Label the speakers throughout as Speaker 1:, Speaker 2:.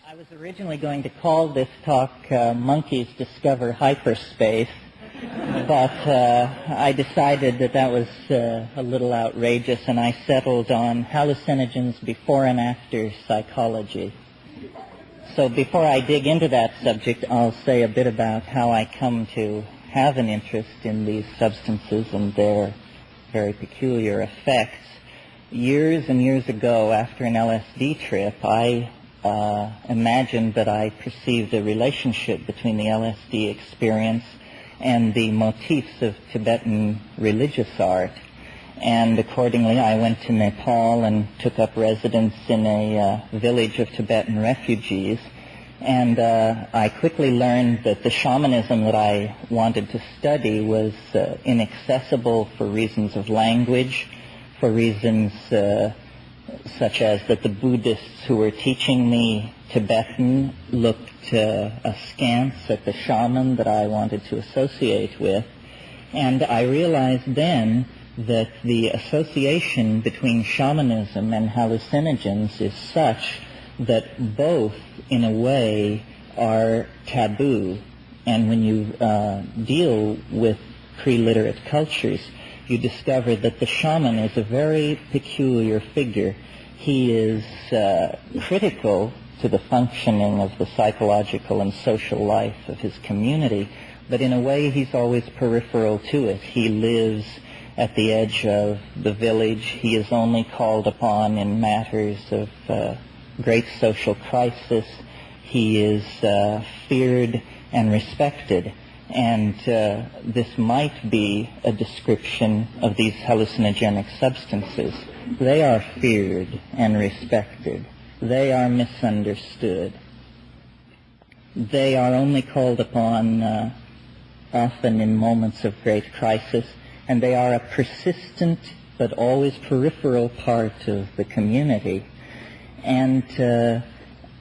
Speaker 1: I was originally going to call this talk Monkeys Discover Hyperspace, but I decided that was a little outrageous, and I settled on hallucinogens before and after psychology. So before I dig into that subject, I'll say a bit about how I come to have an interest in these substances and their very peculiar effects. Years and years ago, after an LSD trip, I imagined that I perceived a relationship between the LSD experience and the motifs of Tibetan religious art. And accordingly, I went to Nepal and took up residence in a village of Tibetan refugees. And I quickly learned that the shamanism that I wanted to study was inaccessible for reasons of language, for reasons such as that the Buddhists who were teaching me Tibetan looked askance at the shaman that I wanted to associate with. And I realized then that the association between shamanism and hallucinogens is such that both, in a way, are taboo. And when you deal with pre-literate cultures, you discover that the shaman is a very peculiar figure. He is critical to the functioning of the psychological and social life of his community, but in a way he's always peripheral to it. He lives at the edge of the village. He is only called upon in matters of great social crisis. He is feared and respected. And this might be a description of these hallucinogenic substances. They are feared and respected. They are misunderstood. They are only called upon often in moments of great crisis, and they are a persistent but always peripheral part of the community. And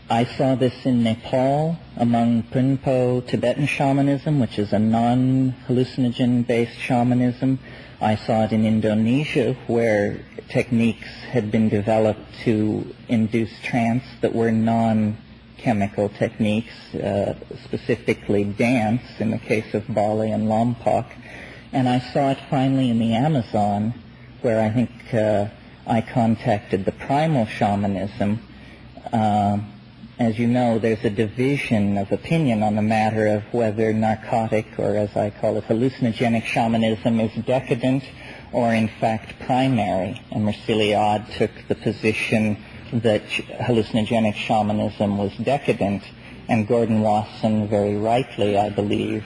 Speaker 1: I saw this in Nepal among Punpo Tibetan shamanism, which is a non-hallucinogen-based shamanism. I saw it in Indonesia, where techniques had been developed to induce trance that were non-chemical techniques, specifically dance in the case of Bali and Lombok. And I saw it finally in the Amazon, where I think I contacted the primal shamanism. As you know, there's a division of opinion on the matter of whether narcotic, or as I call it, hallucinogenic shamanism is decadent or in fact primary. And Merciliade took the position that hallucinogenic shamanism was decadent, and Gordon Wasson, very rightly, I believe,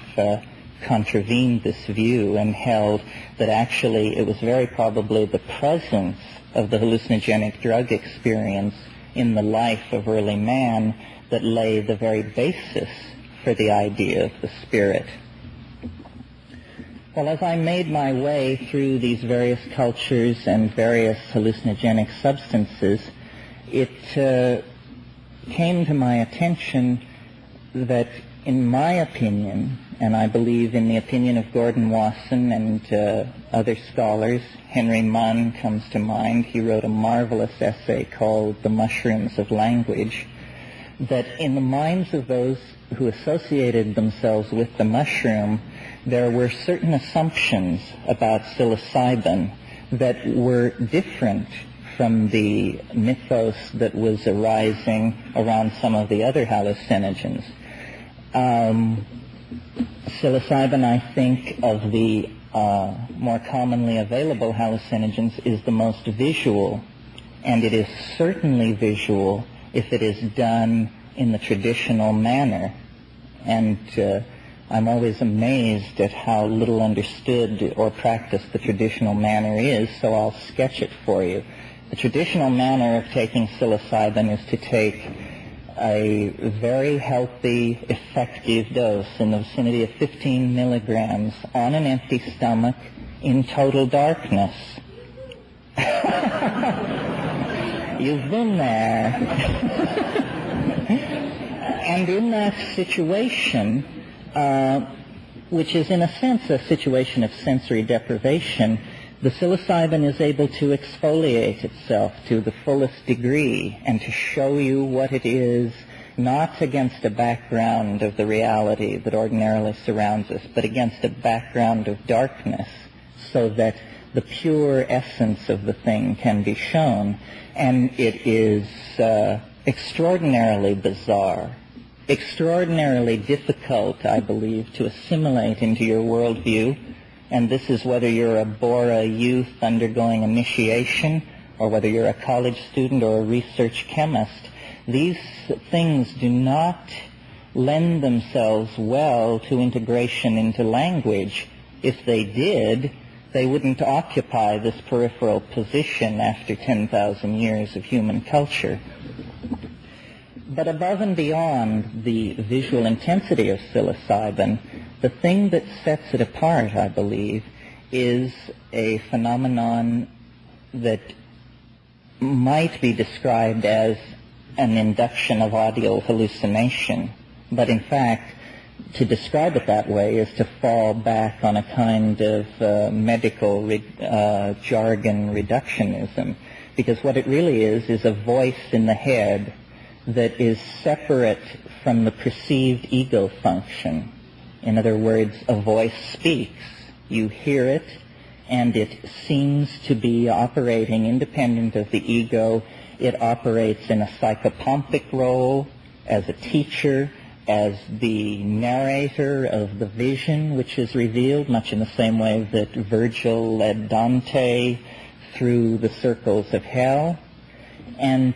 Speaker 1: contravened this view and held that actually it was very probably the presence of the hallucinogenic drug experience in the life of early man that lay the very basis for the idea of the spirit. Well, as I made my way through these various cultures and various hallucinogenic substances, it came to my attention that, in my opinion, and I believe in the opinion of Gordon Wasson and other scholars, Henry Munn comes to mind. He wrote a marvelous essay called The Mushrooms of Language, that in the minds of those who associated themselves with the mushroom, there were certain assumptions about psilocybin that were different from the mythos that was arising around some of the other hallucinogens. Psilocybin, I think, of the more commonly available hallucinogens, is the most visual, and it is certainly visual if it is done in the traditional manner. And I'm always amazed at how little understood or practiced the traditional manner is, so I'll sketch it for you. The traditional manner of taking psilocybin is to take a very healthy, effective dose in the vicinity of 15 milligrams on an empty stomach in total darkness. You've been there. And in that situation, which is in a sense a situation of sensory deprivation, the psilocybin is able to exfoliate itself to the fullest degree and to show you what it is not against a background of the reality that ordinarily surrounds us, but against a background of darkness, so that the pure essence of the thing can be shown. And it is extraordinarily bizarre, extraordinarily difficult, I believe, to assimilate into your worldview. And this is whether you're a Bora youth undergoing initiation, or whether you're a college student or a research chemist. These things do not lend themselves well to integration into language. If they did, they wouldn't occupy this peripheral position after 10,000 years of human culture. But above and beyond the visual intensity of psilocybin, the thing that sets it apart, I believe, is a phenomenon that might be described as an induction of audio hallucination. But in fact, to describe it that way is to fall back on a kind of medical jargon reductionism, because what it really is a voice in the head that is separate from the perceived ego function. In other words, a voice speaks. You hear it, and it seems to be operating independent of the ego. It operates in a psychopompic role as a teacher, as the narrator of the vision which is revealed, much in the same way that Virgil led Dante through the circles of hell. And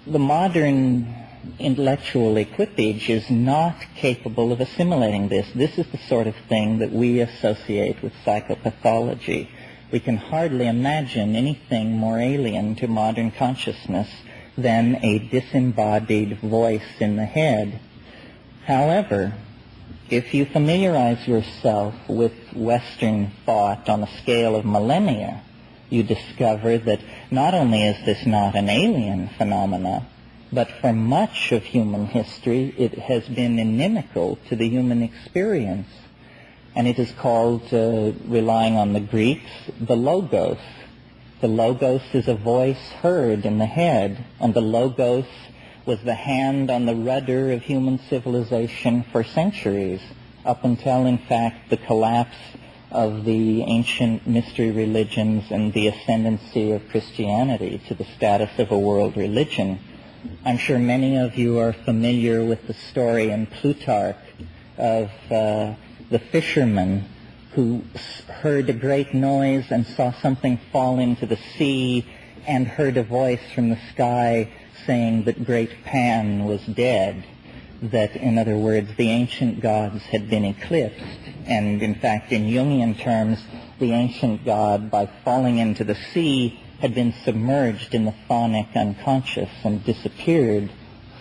Speaker 1: the modern intellectual equipage is not capable of assimilating this. This is the sort of thing that we associate with psychopathology. We can hardly imagine anything more alien to modern consciousness than a disembodied voice in the head. However, if you familiarize yourself with Western thought on a scale of millennia, you discover that not only is this not an alien phenomena, but for much of human history it has been inimical to the human experience. And it is called, relying on the Greeks, the logos. The logos is a voice heard in the head, and the logos was the hand on the rudder of human civilization for centuries, up until, in fact, the collapse of the ancient mystery religions and the ascendancy of Christianity to the status of a world religion. I'm sure many of you are familiar with the story in Plutarch of the fisherman who heard a great noise and saw something fall into the sea and heard a voice from the sky saying that great Pan was dead, that, in other words, the ancient gods had been eclipsed. And, in fact, in Jungian terms, the ancient god, by falling into the sea, had been submerged in the chthonic unconscious and disappeared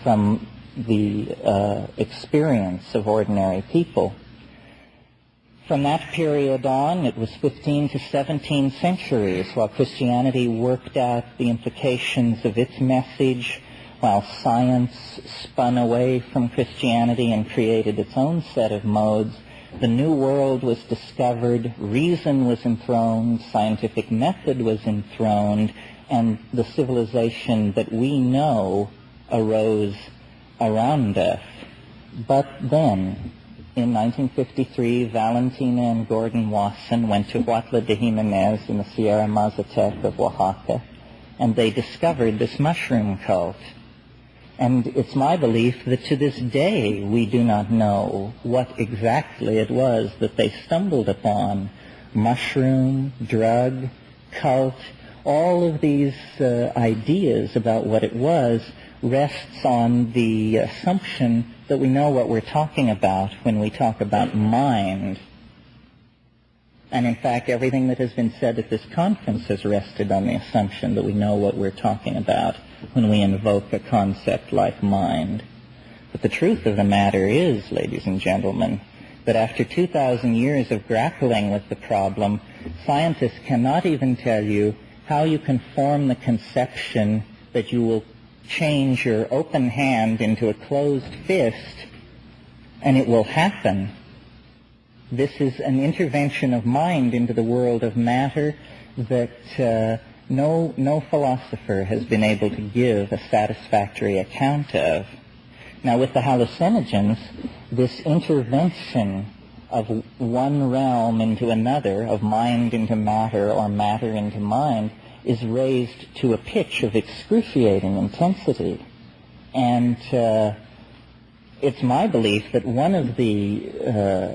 Speaker 1: from the experience of ordinary people. From that period on, it was 15 to 17 centuries while Christianity worked out the implications of its message, while science spun away from Christianity and created its own set of modes. The New World was discovered, reason was enthroned, scientific method was enthroned, and the civilization that we know arose around us. But then, in 1953, Valentina and Gordon Wasson went to Huatla de Jimenez in the Sierra Mazatec of Oaxaca, and they discovered this mushroom cult. And it's my belief that to this day we do not know what exactly it was that they stumbled upon. Mushroom, drug, cult, all of these ideas about what it was rests on the assumption that we know what we're talking about when we talk about mind. And in fact, everything that has been said at this conference has rested on the assumption that we know what we're talking about when we invoke a concept like mind. But the truth of the matter is, ladies and gentlemen, that after 2,000 years of grappling with the problem, scientists cannot even tell you how you can form the conception that you will change your open hand into a closed fist, and it will happen. This is an intervention of mind into the world of matter that no philosopher has been able to give a satisfactory account of. Now, with the hallucinogens, this intervention of one realm into another, of mind into matter or matter into mind, is raised to a pitch of excruciating intensity. And it's my belief that one of the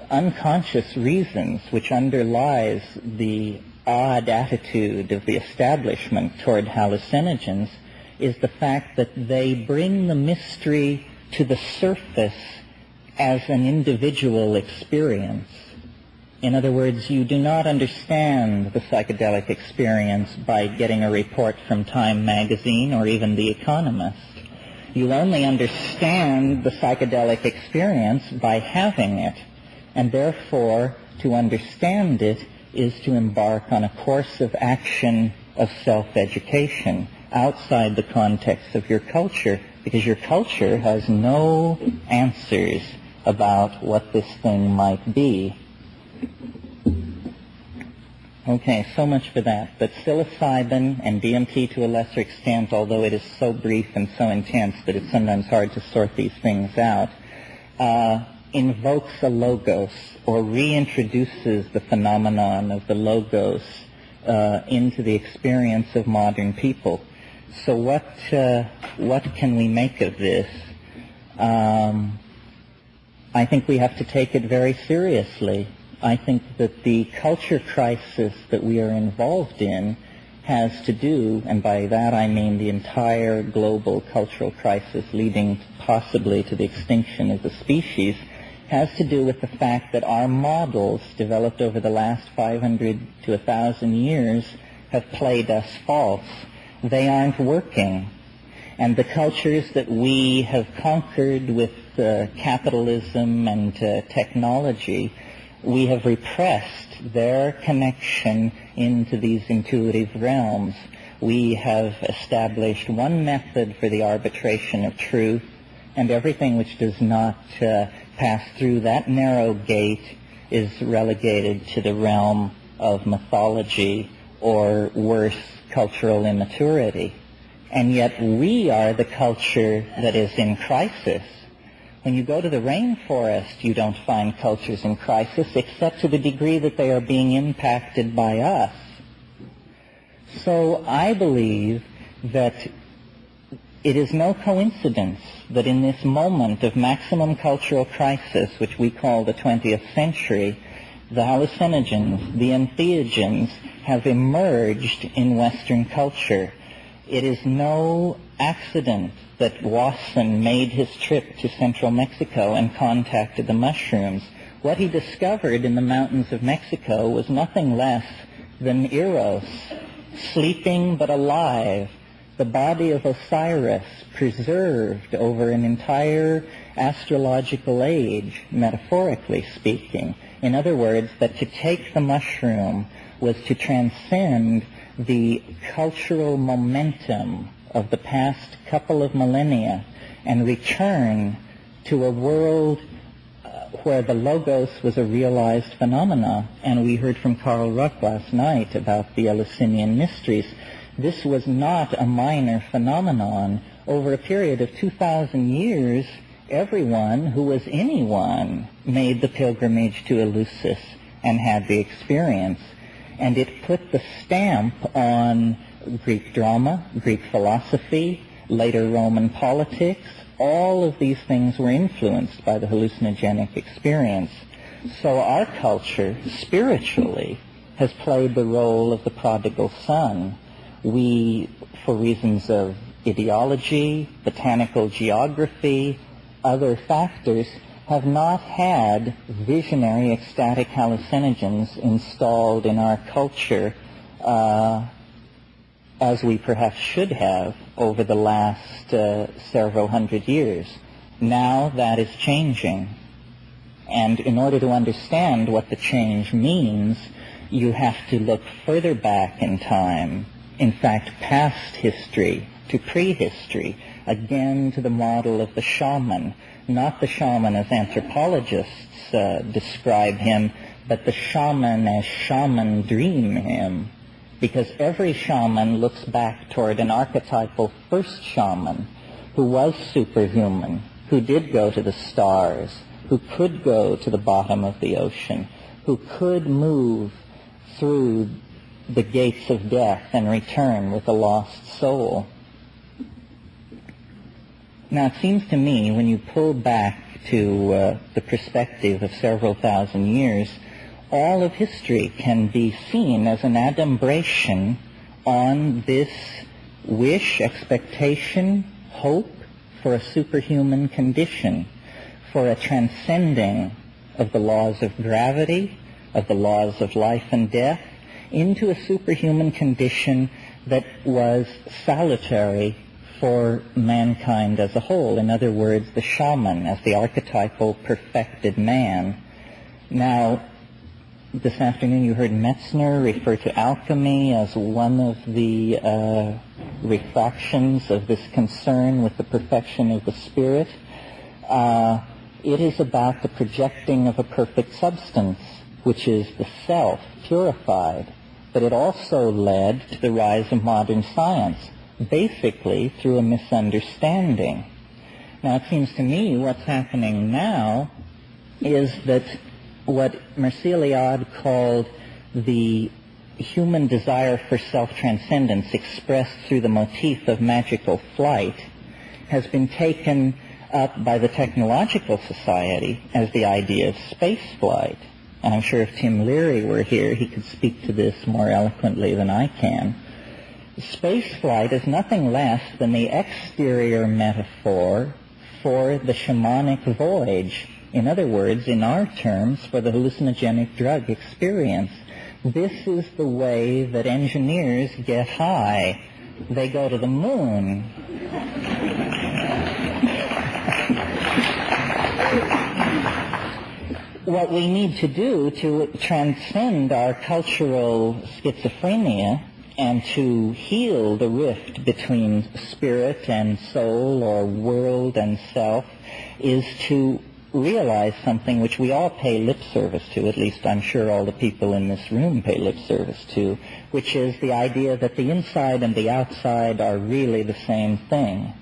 Speaker 1: unconscious reasons which underlies the odd attitude of the establishment toward hallucinogens is the fact that they bring the mystery to the surface as an individual experience. In other words, you do not understand the psychedelic experience by getting a report from Time magazine or even The Economist. You only understand the psychedelic experience by having it, and therefore, to understand it is to embark on a course of action of self-education outside the context of your culture, because your culture has no answers about what this thing might be. Okay, so much for that. But psilocybin and DMT to a lesser extent, although it is so brief and so intense that it's sometimes hard to sort these things out, invokes a logos or reintroduces the phenomenon of the logos into the experience of modern people. So what can we make of this? I think we have to take it very seriously. I think that the culture crisis that we are involved in has to do, and by that I mean the entire global cultural crisis leading possibly to the extinction of the species, has to do with the fact that our models developed over the last 500 to 1,000 years have played us false. They aren't working. And the cultures that we have conquered with capitalism and technology, we have repressed their connection into these intuitive realms. We have established one method for the arbitration of truth, and everything which does not pass through that narrow gate is relegated to the realm of mythology or worse, cultural immaturity. And yet we are the culture that is in crisis. When you go to the rainforest, you don't find cultures in crisis except to the degree that they are being impacted by us. So I believe that it is no coincidence that in this moment of maximum cultural crisis, which we call the 20th century, the hallucinogens, the entheogens, have emerged in Western culture. It is no accident that Wasson made his trip to central Mexico and contacted the mushrooms. What he discovered in the mountains of Mexico was nothing less than Eros, sleeping but alive, the body of Osiris preserved over an entire astrological age, metaphorically speaking. In other words, that to take the mushroom was to transcend the cultural momentum of the past couple of millennia and return to a world where the logos was a realized phenomena. And we heard from Carl Ruck last night about the Eleusinian mysteries. This was not a minor phenomenon. Over a period of 2,000 years, everyone who was anyone made the pilgrimage to Eleusis and had the experience. And it put the stamp on Greek drama, Greek philosophy, later Roman politics. All of these things were influenced by the hallucinogenic experience. So our culture, spiritually, has played the role of the prodigal son. We, for reasons of ideology, botanical geography, other factors, have not had visionary ecstatic hallucinogens installed in our culture as we perhaps should have over the last several hundred years. Now that is changing. And in order to understand what the change means, you have to look further back in time, in fact, past history to prehistory, again to the model of the shaman, not the shaman as anthropologists describe him, but the shaman as shaman dream him. Because every shaman looks back toward an archetypal first shaman who was superhuman, who did go to the stars, who could go to the bottom of the ocean, who could move through the gates of death and return with a lost soul. Now, it seems to me, when you pull back to the perspective of several thousand years, all of history can be seen as an adumbration on this wish, expectation, hope for a superhuman condition, for a transcending of the laws of gravity, of the laws of life and death, into a superhuman condition that was salutary for mankind as a whole. In other words, the shaman as the archetypal perfected man. Now, this afternoon you heard Metzner refer to alchemy as one of the refractions of this concern with the perfection of the spirit. It is about the projecting of a perfect substance, which is the self, purified. But it also led to the rise of modern science, basically through a misunderstanding. Now, it seems to me what's happening now is that what Mircea Eliade called the human desire for self-transcendence expressed through the motif of magical flight has been taken up by the technological society as the idea of space flight. And I'm sure if Tim Leary were here, he could speak to this more eloquently than I can. Space flight is nothing less than the exterior metaphor for the shamanic voyage. In other words, in our terms, for the hallucinogenic drug experience. This is the way that engineers get high. They go to the moon. What we need to do to transcend our cultural schizophrenia and to heal the rift between spirit and soul, or world and self, is to realize something which we all pay lip service to, at least I'm sure all the people in this room pay lip service to, which is the idea that the inside and the outside are really the same thing.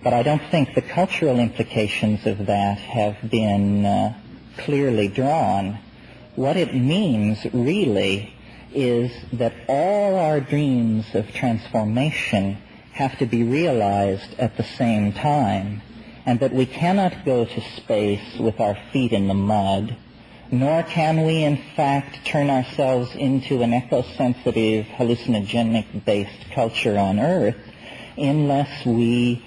Speaker 1: But I don't think the cultural implications of that have been clearly drawn. What it means really is that all our dreams of transformation have to be realized at the same time, and that we cannot go to space with our feet in the mud, nor can we in fact turn ourselves into an eco-sensitive, hallucinogenic-based culture on Earth unless we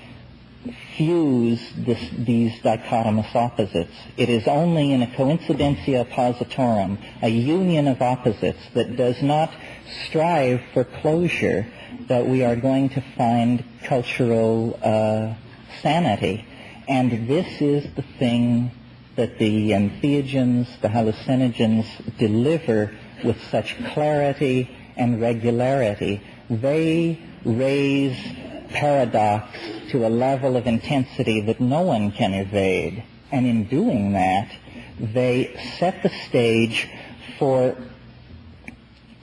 Speaker 1: fuse these dichotomous opposites. It is only in a coincidentia positorum, a union of opposites that does not strive for closure, that we are going to find cultural sanity. And this is the thing that the entheogens, the hallucinogens, deliver with such clarity and regularity. They raise paradox to a level of intensity that no one can evade. And in doing that, they set the stage for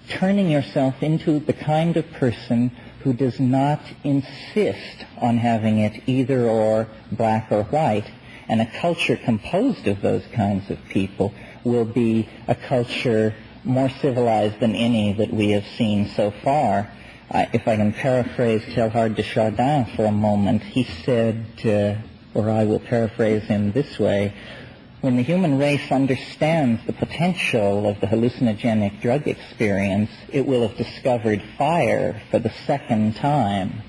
Speaker 1: turning yourself into the kind of person who does not insist on having it either or, black or white. And a culture composed of those kinds of people will be a culture more civilized than any that we have seen so far. If I can paraphrase Teilhard de Chardin for a moment, he said, or I will paraphrase him this way, when the human race understands the potential of the hallucinogenic drug experience, it will have discovered fire for the second time.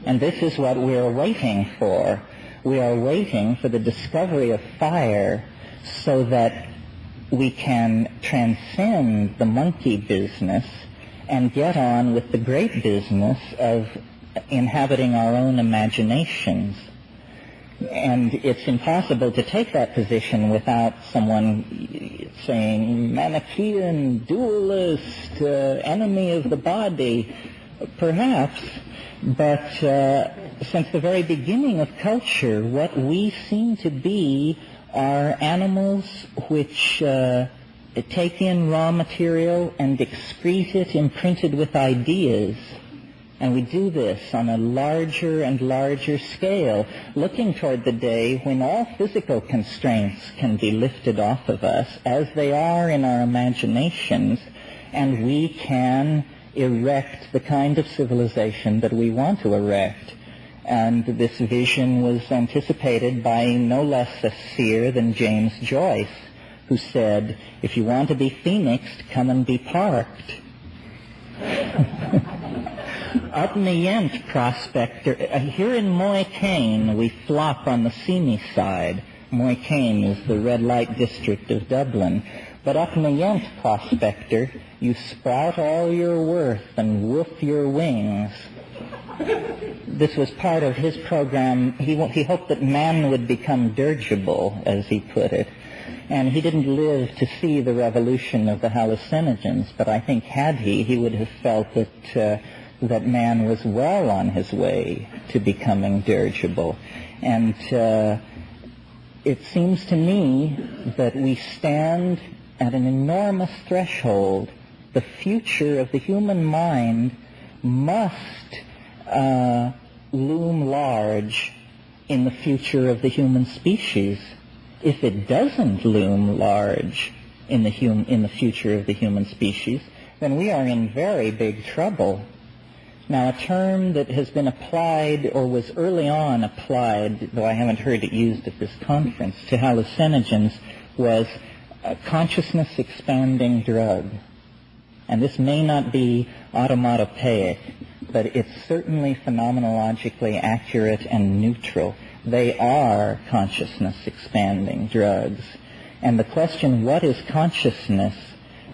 Speaker 1: And this is what we're waiting for. We are waiting for the discovery of fire so that we can transcend the monkey business and get on with the great business of inhabiting our own imaginations. And it's impossible to take that position without someone saying, Manichaean, dualist, enemy of the body, perhaps. But since the very beginning of culture, what we seem to be are animals which take in raw material and excrete it imprinted with ideas. And we do this on a larger and larger scale, looking toward the day when all physical constraints can be lifted off of us, as they are in our imaginations, and we can erect the kind of civilization that we want to erect. And this vision was anticipated by no less a seer than James Joyce, who said, "If you want to be phoenixed, come and be parked." Up in the Yent Prospector, here in Moycane, we flop on the Simi side. Moycane is the red light district of Dublin. But up in the Yent Prospector, you sprout all your worth and woof your wings. This was part of his program. He hoped that man would become dirigible, as he put it. And he didn't live to see the revolution of the hallucinogens, but I think had he would have felt that man was well on his way to becoming dirigible. And it seems to me that we stand at an enormous threshold. The future of the human mind must loom large in the future of the human species. If it doesn't loom large in the future of the human species, then we are in very big trouble. Now, a term that has been applied, or was early on applied, though I haven't heard it used at this conference, to hallucinogens was a consciousness-expanding drug. And this may not be automatopoeic, but it's certainly phenomenologically accurate and neutral. They are consciousness-expanding drugs. And the question, what is consciousness,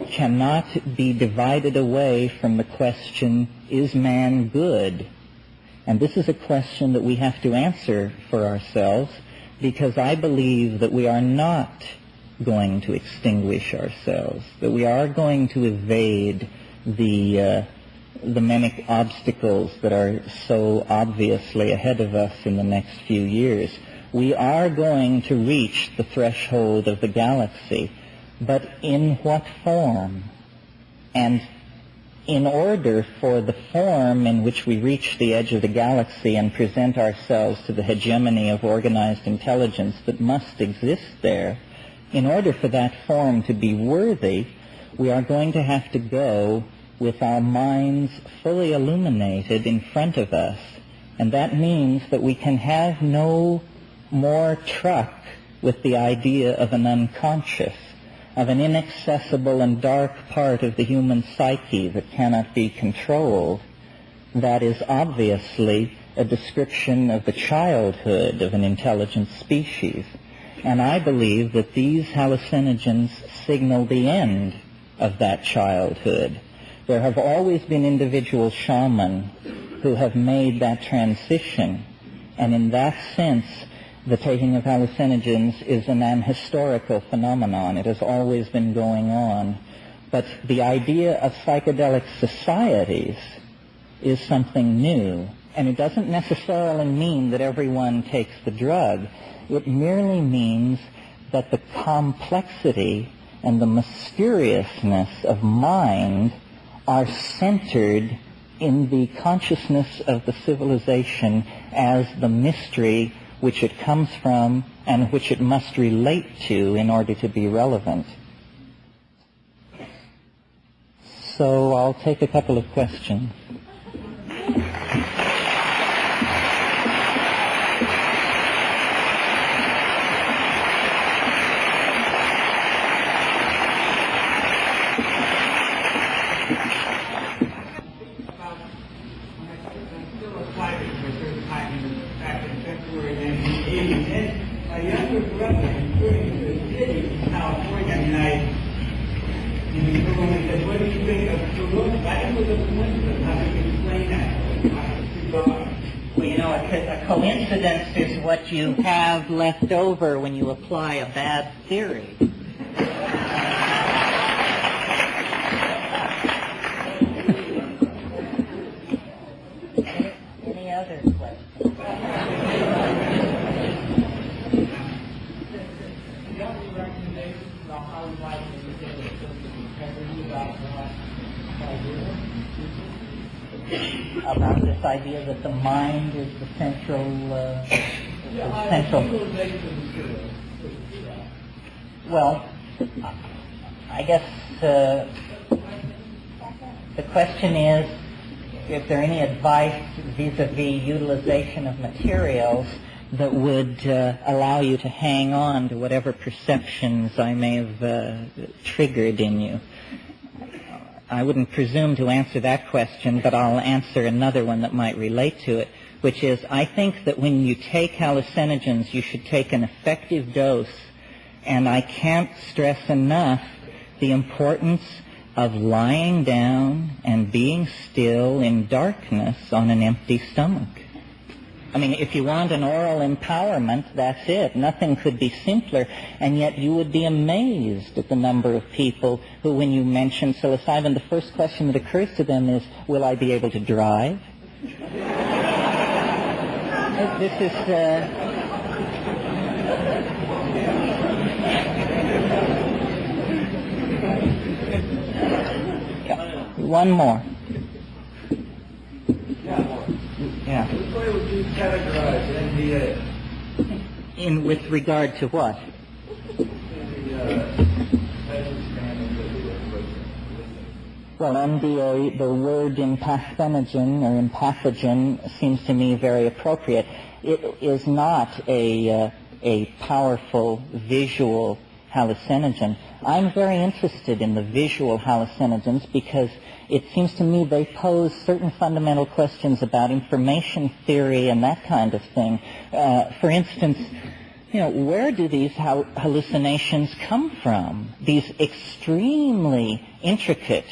Speaker 1: cannot be divided away from the question, is man good? And this is a question that we have to answer for ourselves, because I believe that we are not going to extinguish ourselves, that we are going to evade the many obstacles that are so obviously ahead of us in the next few years. We are going to reach the threshold of the galaxy, but in what form? And in order for the form in which we reach the edge of the galaxy and present ourselves to the hegemony of organized intelligence that must exist there, in order for that form to be worthy, we are going to have to go with our minds fully illuminated in front of us. And that means that we can have no more truck with the idea of an unconscious, of an inaccessible and dark part of the human psyche that cannot be controlled. That is obviously a description of the childhood of an intelligent species. And I believe that these hallucinogens signal the end of that childhood. There have always been individual shamans who have made that transition. And in that sense, the taking of hallucinogens is an historical phenomenon. It has always been going on. But the idea of psychedelic societies is something new. And it doesn't necessarily mean that everyone takes the drug. It merely means that the complexity and the mysteriousness of mind are centered in the consciousness of the civilization as the mystery which it comes from and which it must relate to in order to be relevant. So I'll take a couple of questions. A coincidence is what you have left over when you apply a bad theory. Any other questions? About this idea that the mind is the central, Well, I guess the question is, if there any advice vis-a-vis utilization of materials that would allow you to hang on to whatever perceptions I may have triggered in you. I wouldn't presume to answer that question, but I'll answer another one that might relate to it, which is I think that when you take hallucinogens, you should take an effective dose, and I can't stress enough the importance of lying down and being still in darkness on an empty stomach. I mean, if you want an oral empowerment, that's it. Nothing could be simpler. And yet you would be amazed at the number of people who, when you mention psilocybin, the first question that occurs to them is, will I be able to drive? This is... One more. Yeah.
Speaker 2: Which way would you categorize NDA?
Speaker 1: With regard to what? Well, NDA, the word empathenogen or empathogen seems to me very appropriate. It is not a powerful visual hallucinogen. I'm very interested in the visual hallucinogens because it seems to me they pose certain fundamental questions about information theory and that kind of thing. For instance, where do these hallucinations come from? These extremely intricate,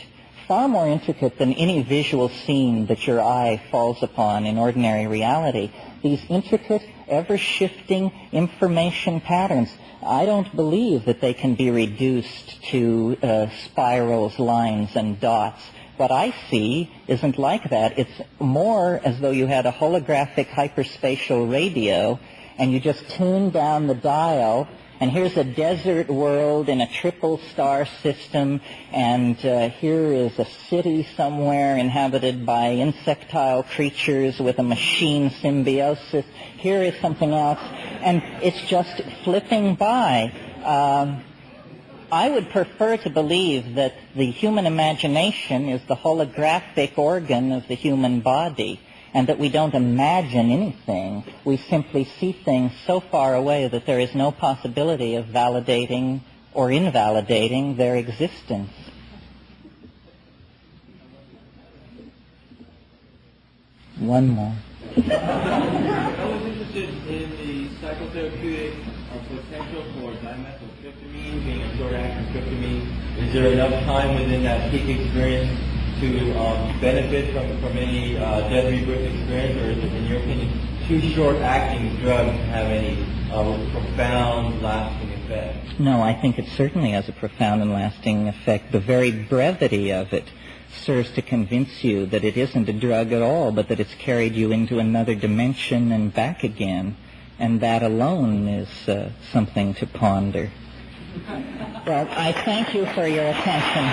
Speaker 1: far more intricate than any visual scene that your eye falls upon in ordinary reality. These intricate, ever-shifting information patterns. I don't believe that they can be reduced to spirals, lines, and dots. What I see isn't like that. It's more as though you had a holographic hyperspatial radio and you just tune down the dial, and here's a desert world in a triple star system, and here is a city somewhere inhabited by insectile creatures with a machine symbiosis. Here is something else, and it's just flipping by. I would prefer to believe that the human imagination is the holographic organ of the human body, and that we don't imagine anything. We simply see things so far away that there is no possibility of validating or invalidating their existence. One more.
Speaker 2: I was interested in the psychotherapeutic potential for dimethyltryptamine being a short-acting tryptamine. Is there enough time within that peak experience to benefit from any death rebirth experience, or is it, in your opinion, too short-acting drugs have any profound, lasting effect?
Speaker 1: No, I think it certainly has a profound and lasting effect. The very brevity of it serves to convince you that it isn't a drug at all, but that it's carried you into another dimension and back again. And that alone is something to ponder. Well, I thank you for your attention.